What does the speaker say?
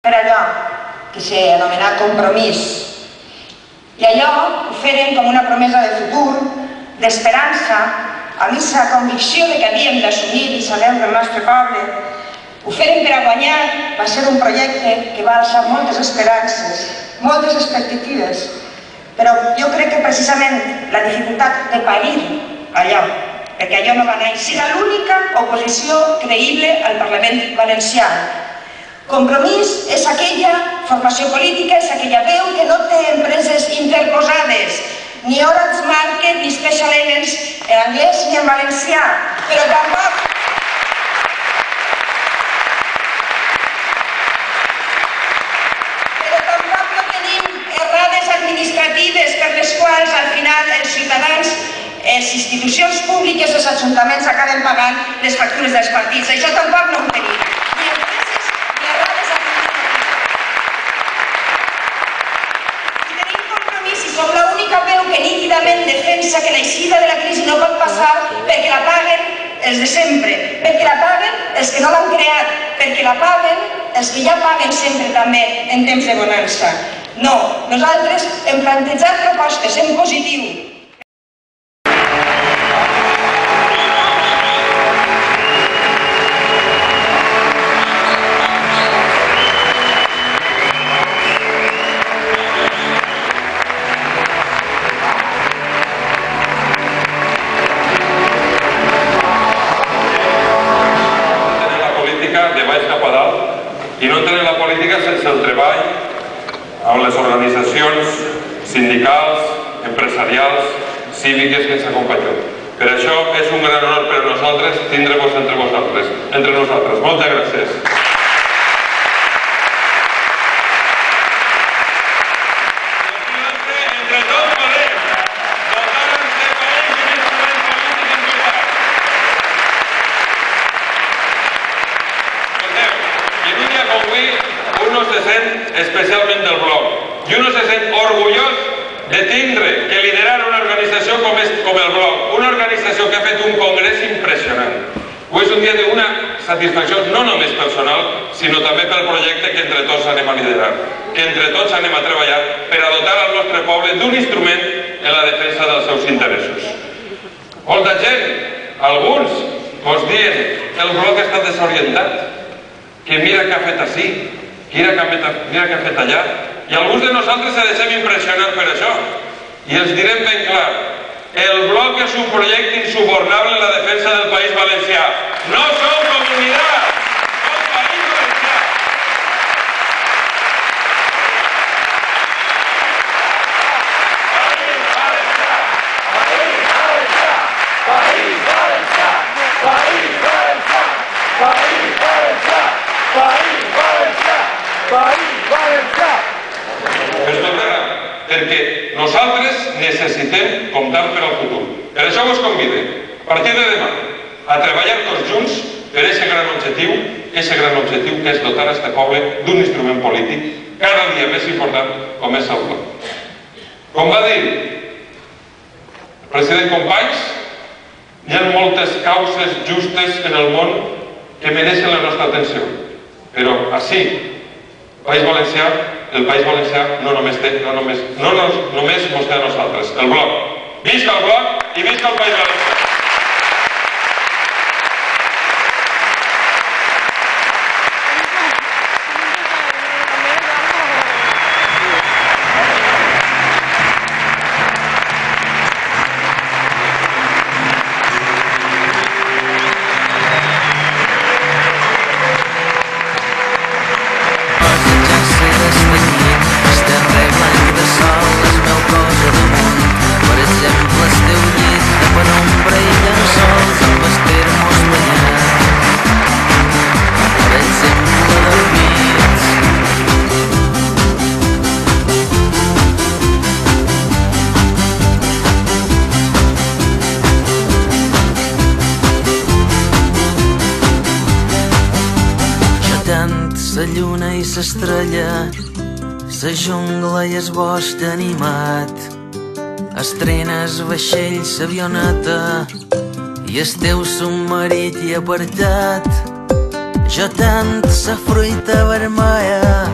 per allò que s'ha anomenat compromís. I allò ho feren com una promesa de futur, d'esperança, amb aquesta convicció que havíem d'assumir i saber del nostre poble. Ho feren per a guanyar, va ser un projecte que va alçar moltes esperances, moltes expectatives, però jo crec que precisament la dificultat de parir allò, perquè allò no va néixer, era l'única oposició creïble al Parlament valencià. Compromís és aquella formació política, és aquella veu que no té empreses interposades, ni Orange Market, ni Special Agents en anglès ni en valencià, però tampoc no tenim errades administratives per les quals al final els ciutadans, les institucions públiques, els ajuntaments acaben pagant les factures dels partits. Això tampoc no ho tenim. Som l'única veu que nítidament defensa que l'eixida de la crisi no pot passar perquè la paguen els de sempre, perquè la paguen els que no l'han creat, perquè la paguen els que ja paguen sempre també en temps de bonança. No, nosaltres hem plantejat propostes en positiu. De baix cap a dalt i no entenen la política sense el treball amb les organitzacions sindicals, empresarials, cíviques que ens acompanyen. Per això és un gran honor per a nosaltres tindre-vos entre nosaltres. Moltes gràcies. Uno se sent especialment del Bloc i uno se sent orgullós de tindre que liderar una organització com el Bloc, una organització que ha fet un congrés impressionant. Avui és un dia d'una satisfacció no només personal, sinó també pel projecte que entre tots anem a liderar, que entre tots anem a treballar per a dotar al nostre poble d'un instrument en la defensa dels seus interessos. Molta gent, alguns, ens diuen el Bloc està desorientat, que mira què ha fet ací, mira què ha fet allà, i alguns de nosaltres se deixem impressionar per això. I els direm ben clar, el Bloc és un projecte insubornable en la defensa del País Valencià. No som comunitat, som País Valencià. País Valencià, País Valencià, País Valencià, País Valencià, País Valencià, País Valencià. Perquè nosaltres necessitem comptar per al futur. Per això vos convido, a partir de demà, a treballar tots junts per aquest gran objectiu que és dotar a este poble d'un instrument polític cada dia més important com és el Bloc. Com va dir el president Companys, hi ha moltes causes justes en el món que mereixen la nostra atenció. Però així, el País Valencià no només mos té a nosaltres, el Bloc. Visca el Bloc i visca el País Valencià! La lluna i l'estrella, la jungla i el bosc animat, estrenes vaixell, l'avioneta i el teu submarit i apartat. Jo tant la fruita vermella